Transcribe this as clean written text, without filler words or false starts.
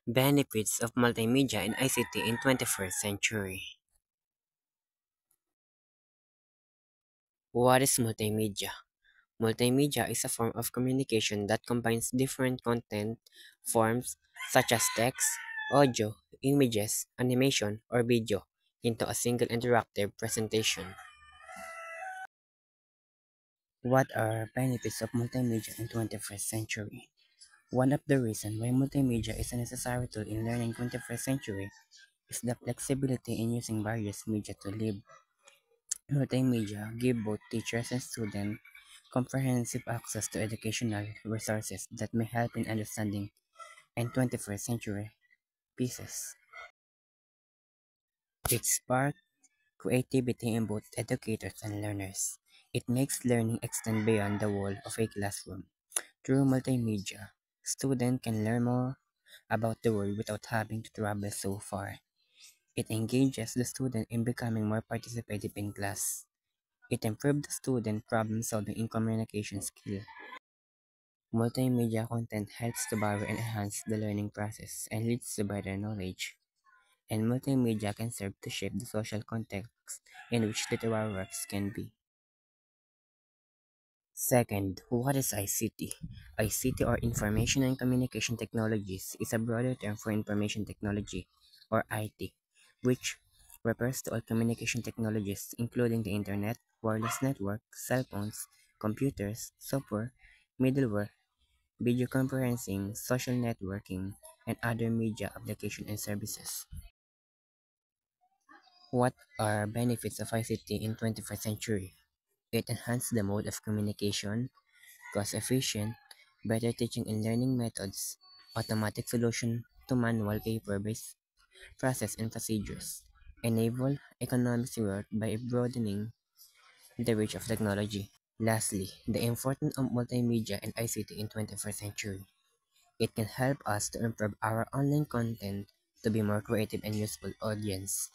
Benefits of multimedia and ICT in 21st century. What is multimedia? Multimedia is a form of communication that combines different content forms such as text, audio, images, animation, or video into a single interactive presentation. What are benefits of multimedia in 21st century? One of the reasons why multimedia is a necessary tool in learning 21st century is the flexibility in using various media to live. Multimedia give both teachers and students comprehensive access to educational resources that may help in understanding and 21st century pieces. It sparks creativity in both educators and learners. It makes learning extend beyond the wall of a classroom. Through multimedia, students can learn more about the world without having to travel so far. It engages the student in becoming more participative in class. It improves the student problem-solving and communication skill. Multimedia content helps to borrow and enhance the learning process and leads to better knowledge. And multimedia can serve to shape the social context in which literary works can be. Second, what is ICT? ICT or Information and Communication Technologies is a broader term for information technology or IT, which refers to all communication technologies including the internet, wireless network, cell phones, computers, software, middleware, video conferencing, social networking, and other media application and services. What are benefits of ICT in 21st century? It enhances the mode of communication, cost-efficient, better teaching and learning methods, automatic solution to manual paper-based process and procedures, enable economic growth by broadening the reach of technology. Lastly, the importance of multimedia and ICT in 21st century. It can help us to improve our online content to be more creative and useful audience.